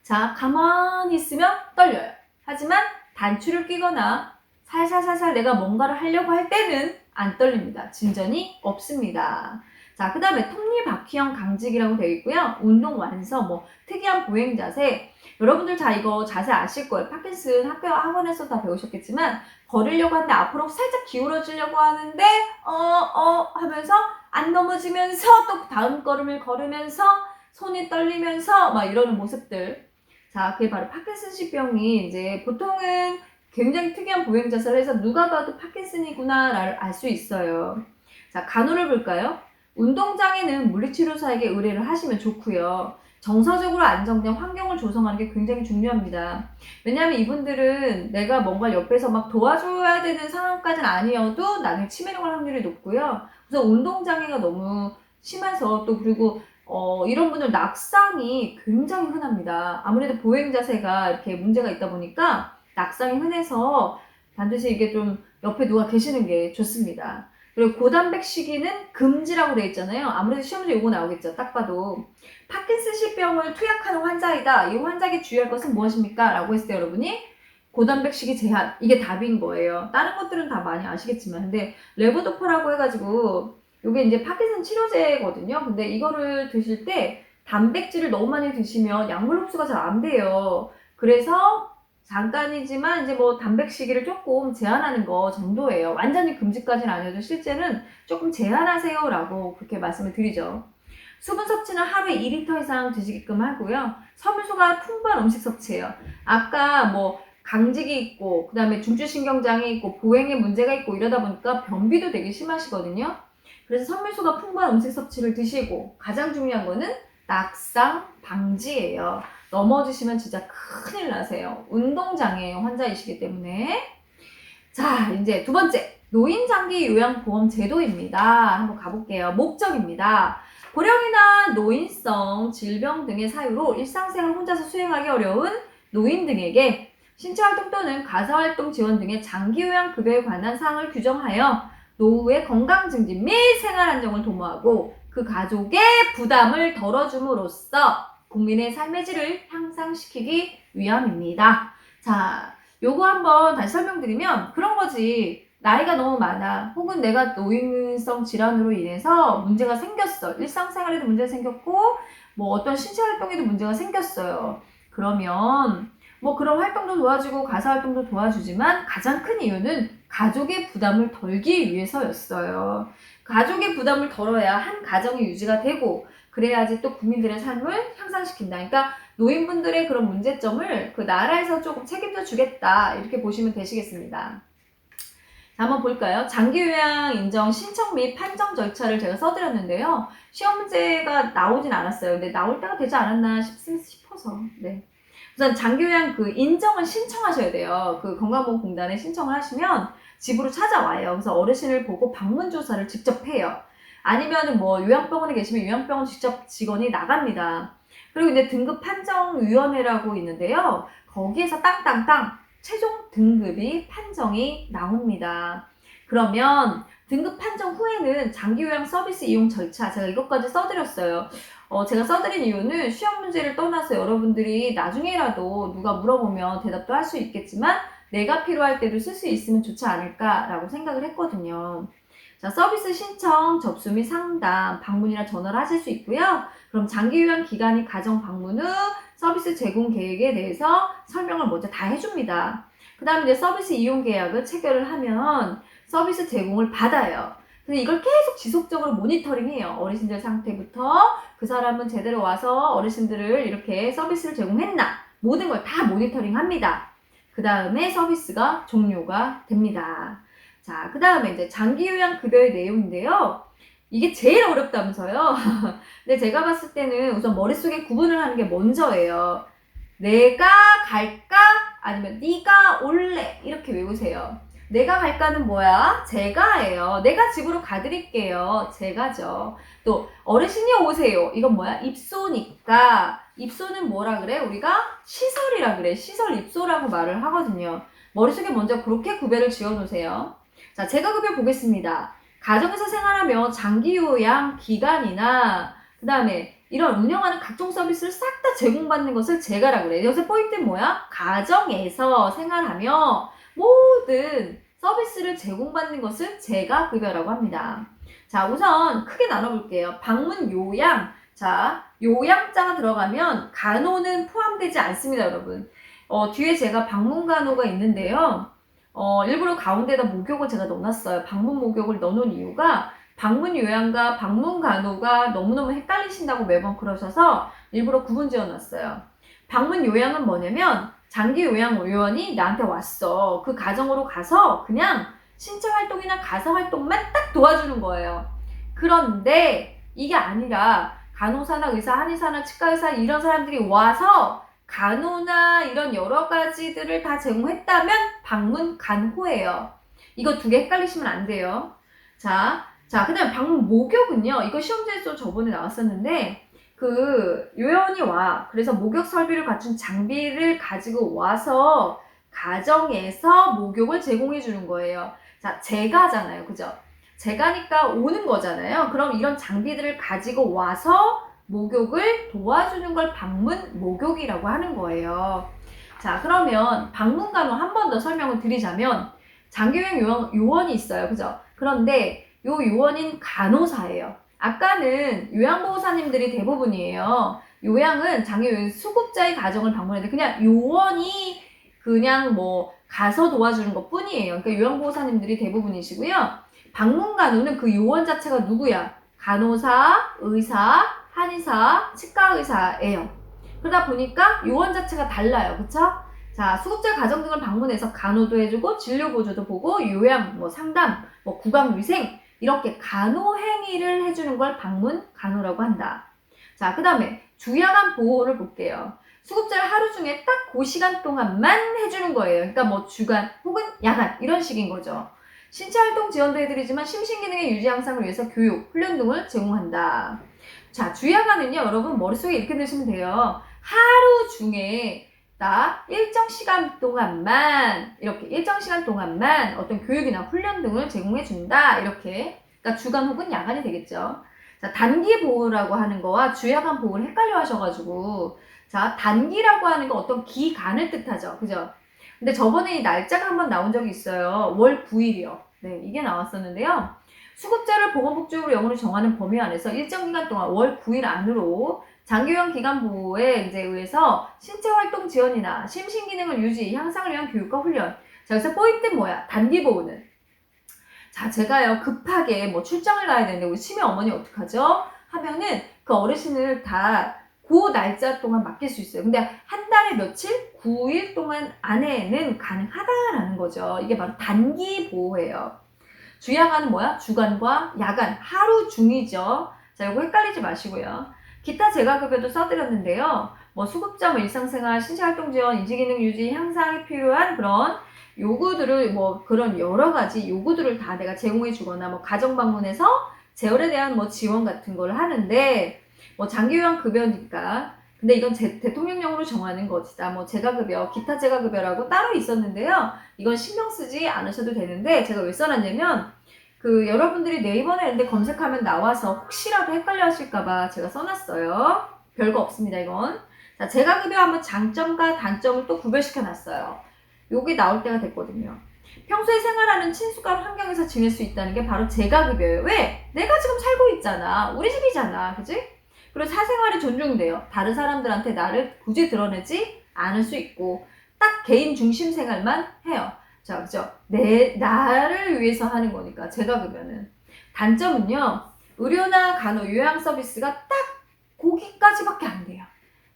자, 가만히 있으면 떨려요. 하지만 단추를 끼거나 살살살살 내가 뭔가를 하려고 할 때는 안 떨립니다. 진전이 없습니다. 자, 그 다음에 톱니바퀴형 강직이라고 되어 있고요. 운동 완성, 뭐 특이한 보행 자세. 여러분들 다 이거 자세 아실 거예요. 파킨슨 학원에서 다 배우셨겠지만 걸으려고 하는데 앞으로 살짝 기울어지려고 하는데 하면서 안 넘어지면서 또 다음 걸음을 걸으면서 손이 떨리면서 막 이러는 모습들. 자, 그게 바로 파킨슨식 병이 이제 보통은 굉장히 특이한 보행 자세를 해서 누가 봐도 파킨슨이구나를 알 수 있어요. 자, 간호를 볼까요? 운동장에는 물리치료사에게 의뢰를 하시면 좋고요. 정서적으로 안정된 환경을 조성하는 게 굉장히 중요합니다. 왜냐하면 이분들은 내가 뭔가 옆에서 막 도와줘야 되는 상황까지는 아니어도 나중에 치매를 할 확률이 높고요. 그래서 운동장애가 너무 심해서 또 그리고 이런 분들 낙상이 굉장히 흔합니다. 아무래도 보행 자세가 이렇게 문제가 있다 보니까 낙상이 흔해서 반드시 이게 좀 옆에 누가 계시는 게 좋습니다. 그리고 고단백 식이는 금지라고 되어 있잖아요. 아무래도 시험 문제 요거 나오겠죠. 딱 봐도. 파킨슨식 병을 투약하는 환자이다. 이 환자에게 주의할 것은 무엇입니까? 라고 했을 때 여러분이 고단백 식이 제한. 이게 답인 거예요. 다른 것들은 다 많이 아시겠지만. 근데 레보도파라고 해가지고 이게 이제 파킨슨 치료제거든요. 근데 이거를 드실 때 단백질을 너무 많이 드시면 약물 흡수가 잘 안 돼요. 그래서 잠깐이지만 이제 뭐 단백식이를 조금 제한하는 거 정도예요. 완전히 금지까지는 아니어도 실제는 조금 제한하세요 라고 그렇게 말씀을 드리죠. 수분 섭취는 하루에 2리터 이상 드시게끔 하고요. 섬유소가 풍부한 음식 섭취예요. 아까 뭐 강직이 있고 그 다음에 중추신경장이 있고 보행에 문제가 있고 이러다 보니까 변비도 되게 심하시거든요. 그래서 섬유소가 풍부한 음식 섭취를 드시고 가장 중요한 거는 낙상 방지예요. 넘어지시면 진짜 큰일 나세요. 운동장애 환자이시기 때문에. 자, 이제 두 번째. 노인장기 요양보험 제도입니다. 한번 가볼게요. 목적입니다. 고령이나 노인성 질병 등의 사유로 일상생활 혼자서 수행하기 어려운 노인 등에게 신체활동 또는 가사활동 지원 등의 장기요양급여에 관한 사항을 규정하여 노후의 건강 증진 및 생활 안정을 도모하고 그 가족의 부담을 덜어줌으로써 국민의 삶의 질을 향상시키기 위함입니다. 자, 요거 한번 다시 설명드리면 그런 거지. 나이가 너무 많아. 혹은 내가 노인성 질환으로 인해서 문제가 생겼어. 일상생활에도 문제가 생겼고 뭐 어떤 신체활동에도 문제가 생겼어요. 그러면 뭐 그런 활동도 도와주고 가사활동도 도와주지만 가장 큰 이유는 가족의 부담을 덜기 위해서였어요. 가족의 부담을 덜어야 한 가정이 유지가 되고 그래야지 또 국민들의 삶을 향상시킨다. 그러니까 노인분들의 그런 문제점을 그 나라에서 조금 책임져 주겠다. 이렇게 보시면 되시겠습니다. 자, 한번 볼까요? 장기요양 인정 신청 및 판정 절차를 제가 써드렸는데요. 시험 문제가 나오진 않았어요. 근데 나올 때가 되지 않았나 싶어서. 네. 우선 장기요양 그 인정을 신청하셔야 돼요. 그 건강보험공단에 신청을 하시면 집으로 찾아와요. 그래서 어르신을 보고 방문조사를 직접 해요. 아니면은 뭐 요양병원에 계시면 요양병원 직접 직원이 나갑니다. 그리고 이제 등급판정위원회라고 있는데요. 거기에서 땅땅땅 최종 등급이 판정이 나옵니다. 그러면 등급 판정 후에는 장기요양 서비스 이용 절차, 제가 이것까지 써드렸어요. 제가 써드린 이유는 시험 문제를 떠나서 여러분들이 나중에라도 누가 물어보면 대답도 할 수 있겠지만 내가 필요할 때도 쓸 수 있으면 좋지 않을까라고 생각을 했거든요. 자, 서비스 신청, 접수 및 상담, 방문이나 전화를 하실 수 있고요. 그럼 장기요양 기간이 가정 방문 후 서비스 제공 계획에 대해서 설명을 먼저 다 해줍니다. 그 다음에 이제 서비스 이용 계약을 체결을 하면 서비스 제공을 받아요. 그래서 이걸 계속 지속적으로 모니터링해요. 어르신들 상태부터 그 사람은 제대로 와서 어르신들을 이렇게 서비스를 제공했나 모든 걸 다 모니터링합니다. 그 다음에 서비스가 종료가 됩니다. 자, 그 다음에 이제 장기요양 급여의 내용인데요. 이게 제일 어렵다면서요. 근데 제가 봤을 때는 우선 머릿속에 구분을 하는 게 먼저예요. 내가 갈까? 아니면 네가 올래? 이렇게 외우세요. 내가 갈까는 뭐야? 제가예요. 내가 집으로 가드릴게요. 제가죠. 또 어르신이 오세요. 이건 뭐야? 입소니까. 입소는 뭐라 그래? 우리가 시설이라 그래. 시설 입소라고 말을 하거든요. 머릿속에 먼저 그렇게 구별을 지어놓으세요. 자, 제가 급여 보겠습니다. 가정에서 생활하며 장기요양 기간이나 그 다음에 이런 운영하는 각종 서비스를 싹 다 제공받는 것을 제가라 그래요. 여기서 포인트는 뭐야? 가정에서 생활하며 모든 서비스를 제공받는 것을 재가급여라고 합니다. 자, 우선 크게 나눠볼게요. 방문 요양. 자, 요양자가 들어가면 간호는 포함되지 않습니다, 여러분. 뒤에 제가 방문 간호가 있는데요. 일부러 가운데다 목욕을 제가 넣어놨어요. 방문 목욕을 넣어놓은 이유가 방문 요양과 방문 간호가 너무너무 헷갈리신다고 매번 그러셔서 일부러 구분 지어놨어요. 방문 요양은 뭐냐면 장기 요양 요원이 나한테 왔어. 그 가정으로 가서 그냥 신체 활동이나 가사 활동만 딱 도와주는 거예요. 그런데 이게 아니라 간호사나 의사, 한의사나 치과의사 이런 사람들이 와서 간호나 이런 여러 가지들을 다 제공했다면 방문 간호예요. 이거 두 개 헷갈리시면 안 돼요. 자, 그 다음에 방문 목욕은요. 이거 시험지에서 저번에 나왔었는데 그 요원이 와. 그래서 목욕 설비를 갖춘 장비를 가지고 와서 가정에서 목욕을 제공해 주는 거예요. 자, 제가잖아요. 그죠? 제가니까 오는 거잖아요. 그럼 이런 장비들을 가지고 와서 목욕을 도와주는 걸 방문 목욕이라고 하는 거예요. 자, 그러면 방문 간호 한 번 더 설명을 드리자면 장기요양 요원이 있어요. 그죠? 그런데 요 요원인 간호사예요. 아까는 요양보호사님들이 대부분이에요. 요양은 장기요양 수급자의 가정을 방문했는데 그냥 요원이 그냥 뭐 가서 도와주는 것 뿐이에요. 그러니까 요양보호사님들이 대부분이시고요. 방문간호는 그 요원 자체가 누구야? 간호사, 의사, 한의사, 치과의사예요. 그러다 보니까 요원 자체가 달라요. 그쵸? 자, 수급자 가정 등을 방문해서 간호도 해주고 진료보조도 보고 요양, 뭐 상담, 뭐 구강위생 이렇게 간호 행위를 해주는 걸 방문간호라고 한다. 자, 그 다음에 주야간 보호를 볼게요. 수급자를 하루 중에 딱 그 시간 동안만 해주는 거예요. 그러니까 뭐 주간 혹은 야간 이런 식인 거죠. 신체활동 지원도 해드리지만 심신기능의 유지 향상을 위해서 교육, 훈련 등을 제공한다. 자, 주야간은요, 여러분 머릿속에 이렇게 넣으시면 돼요. 하루 중에 딱 일정 시간 동안만 이렇게 일정 시간 동안만 어떤 교육이나 훈련 등을 제공해준다. 이렇게. 그러니까 주간 혹은 야간이 되겠죠. 자, 단기 보호라고 하는 거와 주야간 보호를 헷갈려 하셔가지고 자, 단기라고 하는 거 어떤 기간을 뜻하죠. 그죠? 근데 저번에 이 날짜가 한번 나온 적이 있어요. 월 9일이요. 네, 이게 나왔었는데요. 수급자를 보건복지법으로 영어로 정하는 범위 안에서 일정 기간 동안 월 9일 안으로 장기요양 기간 보호에 이제 의해서 신체활동 지원이나 심신기능을 유지, 향상을 위한 교육과 훈련. 자, 그래서 포인트는 뭐야? 단기 보호는. 자, 제가요, 급하게 뭐 출장을 가야 되는데 우리 치매 어머니 어떡하죠? 하면은 그 어르신을 다 그 날짜 동안 맡길 수 있어요. 근데 한 달에 며칠? 9일 동안 안에는 가능하다라는 거죠. 이게 바로 단기 보호예요. 주야간은 뭐야? 주간과 야간, 하루 중이죠. 자, 이거 헷갈리지 마시고요. 기타 재가급여도 써드렸는데요. 뭐 수급자, 뭐 일상생활, 신체활동 지원, 인지기능 유지, 향상에 필요한 그런 요구들을 뭐 그런 여러 가지 요구들을 다 내가 제공해 주거나 뭐 가정 방문해서 재활에 대한 뭐 지원 같은 걸 하는데 뭐 장기요양 급여니까 근데 이건 대통령령으로 정하는 것이다. 뭐 재가급여, 기타 재가급여라고 따로 있었는데요. 이건 신경 쓰지 않으셔도 되는데 제가 왜 써놨냐면 그 여러분들이 네이버나 이런 데 검색하면 나와서 혹시라도 헷갈려 하실까봐 제가 써놨어요. 별거 없습니다, 이건. 자, 재가급여 한번 장점과 단점을 또 구별시켜 놨어요. 여기 나올 때가 됐거든요. 평소에 생활하는 친숙한 환경에서 지낼 수 있다는 게 바로 재가급여예요. 왜? 내가 지금 살고 있잖아. 우리 집이잖아. 그지? 그리고 사생활이 존중돼요. 다른 사람들한테 나를 굳이 드러내지 않을 수 있고 딱 개인 중심 생활만 해요. 자, 그죠? 나를 위해서 하는 거니까 재가급여는. 단점은요. 의료나 간호, 요양 서비스가 딱 거기까지밖에 안 돼요.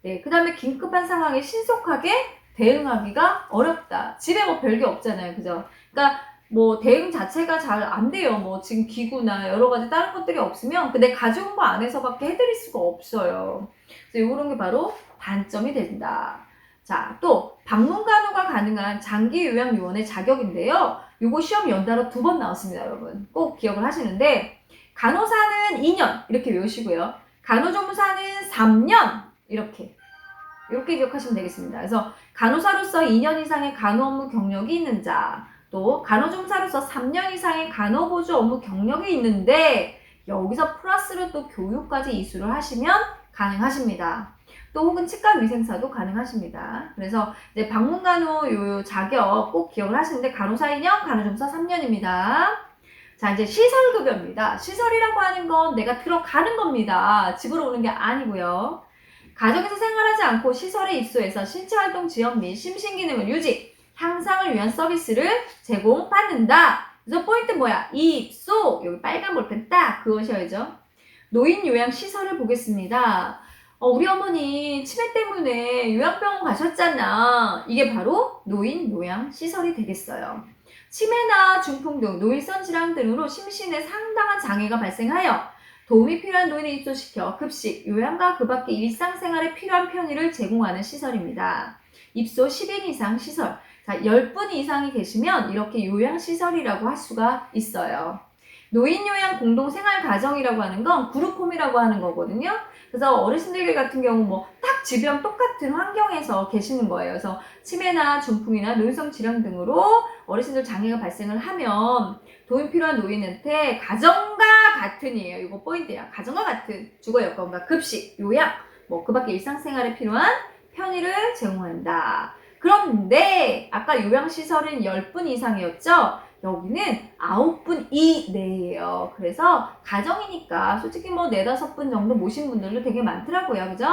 네, 그 다음에 긴급한 상황에 신속하게 대응하기가 어렵다. 집에 뭐 별게 없잖아요. 그죠? 그러니까 뭐 대응 자체가 잘 안 돼요. 뭐 지금 기구나 여러 가지 다른 것들이 없으면 내 가져온 거 안에서밖에 해드릴 수가 없어요. 그래서 이런 게 바로 단점이 된다. 자, 또 방문 간호가 가능한 장기 요양 요원의 자격인데요. 요거 시험 연달아 2번 나왔습니다, 여러분. 꼭 기억을 하시는데 간호사는 2년 이렇게 외우시고요. 간호조무사는 3년 이렇게 기억하시면 되겠습니다. 그래서 간호사로서 2년 이상의 간호 업무 경력이 있는 자, 또 간호조무사로서 3년 이상의 간호보조 업무 경력이 있는데 여기서 플러스로 또 교육까지 이수를 하시면 가능하십니다. 또 혹은 치과위생사도 가능하십니다. 그래서 이제 방문간호 요 자격 꼭 기억을 하시는데 간호사 2년, 간호조무사 3년입니다. 자, 이제 시설급여입니다. 시설이라고 하는 건 내가 들어가는 겁니다. 집으로 오는 게 아니고요. 가정에서 생활하지 않고 시설에 입소해서 신체활동 지역 및 심신기능을 유지, 향상을 위한 서비스를 제공받는다. 그래서 포인트 뭐야? 입소! 여기 빨간 볼펜 딱 그으셔야죠. 노인 요양 시설을 보겠습니다. 우리 어머니 치매 때문에 요양병원 가셨잖아. 이게 바로 노인 요양 시설이 되겠어요. 치매나 중풍 등 노인성 질환 등으로 심신에 상당한 장애가 발생하여 도움이 필요한 노인을 입소시켜 급식, 요양과 그 밖의 일상생활에 필요한 편의를 제공하는 시설입니다. 입소 10인 이상 시설. 자, 10분 이상이 계시면 이렇게 요양시설이라고 할 수가 있어요. 노인요양 공동생활가정이라고 하는 건 그룹홈이라고 하는 거거든요. 그래서 어르신들 같은 경우 뭐 딱 집이랑 똑같은 환경에서 계시는 거예요. 그래서 치매나 중풍이나 노인성 질환 등으로 어르신들 장애가 발생을 하면 도움 필요한 노인한테 가정과 같은이에요. 이거 포인트야. 가정과 같은 주거 여건과 급식, 요양, 뭐 그 밖에 일상생활에 필요한 편의를 제공한다. 그런데 아까 요양시설은 10분 이상이었죠? 여기는 9분 이내예요. 그래서 가정이니까 솔직히 뭐 4-5분 정도 모신 분들도 되게 많더라고요. 그죠?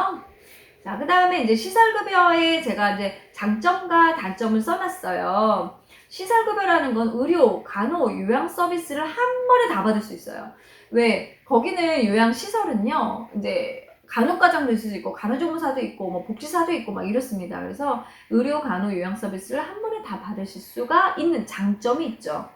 자, 그 다음에 이제 시설급여에 제가 이제 장점과 단점을 써놨어요. 시설급여라는 건 의료, 간호, 요양 서비스를 한 번에 다 받을 수 있어요. 왜? 거기는 요양시설은요, 이제 간호과장도 있을 수 있고, 간호조무사도 있고, 뭐 복지사도 있고, 막 이렇습니다. 그래서 의료, 간호, 요양 서비스를 한 번에 다 받으실 수가 있는 장점이 있죠.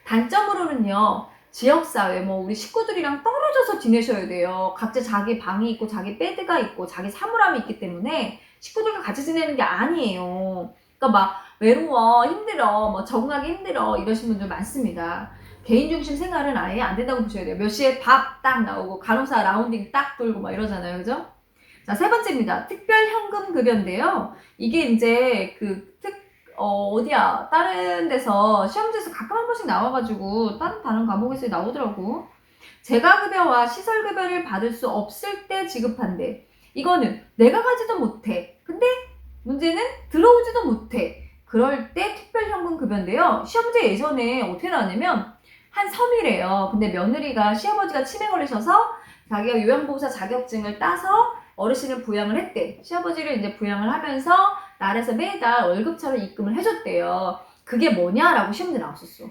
단점으로는요, 지역사회, 뭐 우리 식구들이랑 떨어져서 지내셔야 돼요. 각자 자기 방이 있고, 자기 베드가 있고, 자기 사물함이 있기 때문에 식구들과 같이 지내는 게 아니에요. 그러니까 막 외로워, 힘들어, 뭐 적응하기 힘들어 이러신 분들 많습니다. 개인중심 생활은 아예 안 된다고 보셔야 돼요. 몇 시에 밥 딱 나오고 간호사 라운딩 딱 돌고 막 이러잖아요. 그죠? 자, 세 번째입니다. 특별현금급여인데요. 이게 이제 어디야? 다른 데서 시험지에서 가끔 한 번씩 나와가지고 다른 과목에서 나오더라고. 재가급여와 시설급여를 받을 수 없을 때 지급한대. 이거는 내가 가지도 못해. 근데 문제는 들어오지도 못해. 그럴 때 특별현금급여인데요. 시험지 예전에 어떻게 나왔냐면 한 섬이래요. 근데 며느리가 시아버지가 치매 걸리셔서 자기가 요양보호사 자격증을 따서 어르신을 부양을 했대. 시아버지를 이제 부양을 하면서 나라에서 매달 월급처럼 입금을 해줬대요. 그게 뭐냐라고 시험지에 나왔었어.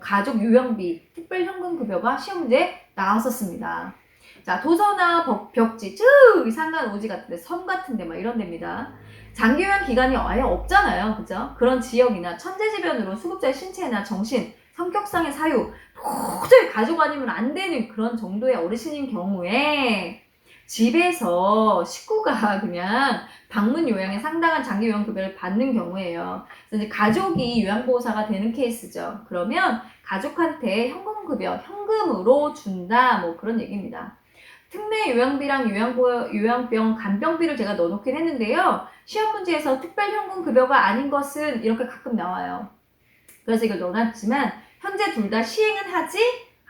가족 요양비 특별현금급여가 시험지에 나왔었습니다. 자, 도서나 벽지, 저기 상간 오지 같은데, 섬 같은데 막 이런 데입니다. 장기요양 기간이 아예 없잖아요. 그죠? 그런 지역이나 천재지변으로 수급자의 신체나 정신, 성격상의 사유, 도저히 가족 아니면 안 되는 그런 정도의 어르신인 경우에 집에서 식구가 그냥 방문 요양에 상당한 장기 요양 급여를 받는 경우에요. 그래서 이제 가족이 요양보호사가 되는 케이스죠. 그러면 가족한테 현금급여, 현금으로 준다, 뭐 그런 얘기입니다. 특례 요양비랑 요양병 간병비를 제가 넣어놓긴 했는데요. 시험 문제에서 특별현금급여가 아닌 것은 이렇게 가끔 나와요. 그래서 이걸 넣어놨지만 현재 둘 다 시행은 하지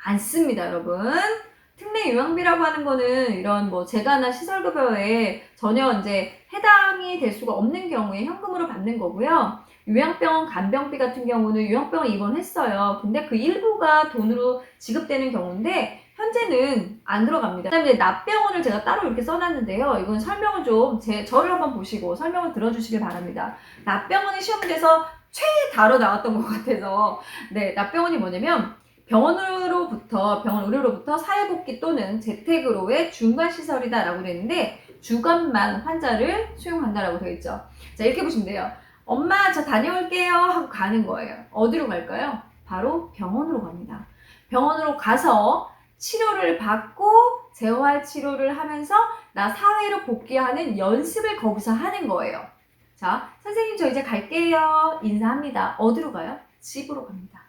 않습니다, 여러분. 특례 요양비라고 하는 거는 이런 뭐 재가나 시설급여에 전혀 이제 해당이 될 수가 없는 경우에 현금으로 받는 거고요. 요양병원 간병비 같은 경우는 요양병원 입원했어요. 근데 그 일부가 돈으로 지급되는 경우인데 현재는 안 들어갑니다. 그다음에 납병원을 제가 따로 이렇게 써놨는데요. 이건 설명을 좀 저를 한번 보시고 설명을 들어주시길 바랍니다. 납병원이 시험에서 최다로 나왔던 것 같아서 네, 납병원이 뭐냐면 병원 의료로부터 사회복귀 또는 재택으로의 중간시설이다라고 되어 있는데 주간만 환자를 수용한다라고 되어 있죠. 자, 이렇게 보시면 돼요. 엄마 저 다녀올게요 하고 가는 거예요. 어디로 갈까요? 바로 병원으로 갑니다. 병원으로 가서 치료를 받고 재활 치료를 하면서 나 사회로 복귀하는 연습을 거기서 하는 거예요. 자, 선생님 저 이제 갈게요. 인사합니다. 어디로 가요? 집으로 갑니다.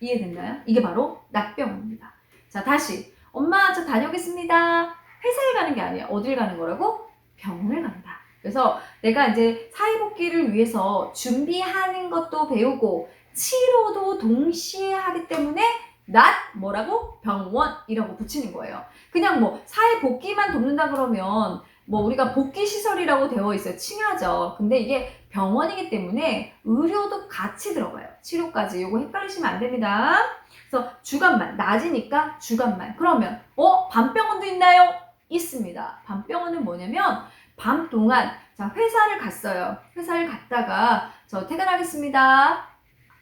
이해됐나요? 이게 바로 납병원입니다. 자, 다시 엄마 저 다녀오겠습니다. 회사에 가는 게 아니에요. 어딜 가는 거라고? 병원을 간다. 그래서 내가 이제 사회복귀를 위해서 준비하는 것도 배우고 치료도 동시에 하기 때문에 뭐라고? 병원이라고 붙이는 거예요. 그냥 뭐 사회복귀만 돕는다 그러면 뭐 우리가 복귀시설이라고 되어 있어요. 칭하죠. 근데 이게 병원이기 때문에 의료도 같이 들어가요. 치료까지. 요거 헷갈리시면 안 됩니다. 그래서 주간만, 낮이니까 주간만. 그러면 밤병원도 있나요? 있습니다. 밤병원은 뭐냐면 밤 동안 자 회사를 갔어요. 회사를 갔다가 저 퇴근하겠습니다.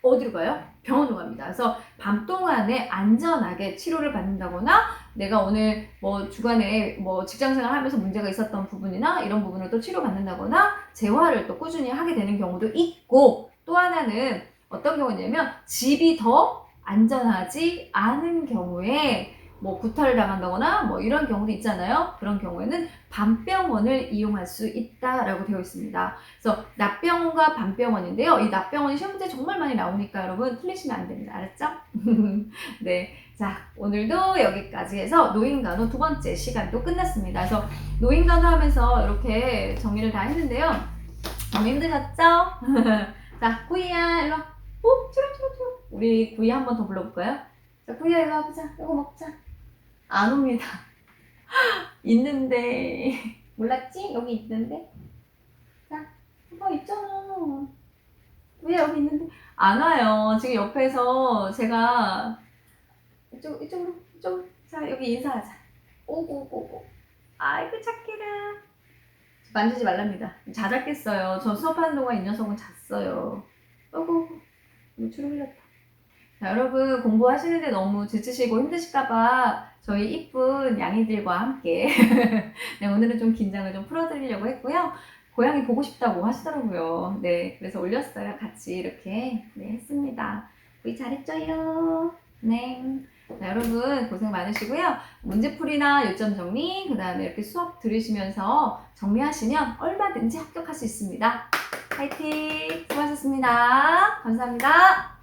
어디로 가요? 병원으로 갑니다. 그래서 밤 동안에 안전하게 치료를 받는다거나 내가 오늘 뭐 주간에 뭐 직장생활 하면서 문제가 있었던 부분이나 이런 부분을 또 치료받는다거나 재활을 또 꾸준히 하게 되는 경우도 있고, 또 하나는 어떤 경우냐면 집이 더 안전하지 않은 경우에 뭐 구타를 당한다거나 뭐 이런 경우도 있잖아요. 그런 경우에는 밤병원을 이용할 수 있다라고 되어 있습니다. 그래서 낮병원과 밤병원인데요. 이 낮병원이 시험 문제 정말 많이 나오니까 여러분 틀리시면 안 됩니다. 알았죠? 네. 자, 오늘도 여기까지 해서 노인간호 두 번째 시간도 끝났습니다. 그래서 노인간호 하면서 이렇게 정리를 다 했는데요. 너무 힘드셨죠? 자, 구이야, 일로 와. 추룩추룩추룩. 우리 구이 한 번 더 불러볼까요? 자, 구이야, 일로 와보자. 이거 먹자. 안 옵니다. 있는데. 몰랐지? 여기 있는데. 자, 있잖아. 왜 여기 있는데? 안 와요. 지금 옆에서 제가 이쪽으로. 자, 여기 인사하자. 오고. 아이고, 착해라. 만지지 말랍니다. 자다 깼어요. 저 수업하는 동안 이 녀석은 잤어요. 오고. 추루 흘렸다. 자, 여러분 공부하시는데 너무 지치시고 힘드실까봐 저희 이쁜 양이들과 함께 네, 오늘은 좀 긴장을 좀 풀어드리려고 했고요. 고양이 보고 싶다고 하시더라고요. 네, 그래서 올렸어요. 같이 이렇게 했습니다. 우리 잘했죠요. 네. 자, 여러분 고생 많으시고요. 문제풀이나 요점 정리, 그 다음에 이렇게 수업 들으시면서 정리하시면 얼마든지 합격할 수 있습니다. 파이팅! 수고하셨습니다. 감사합니다.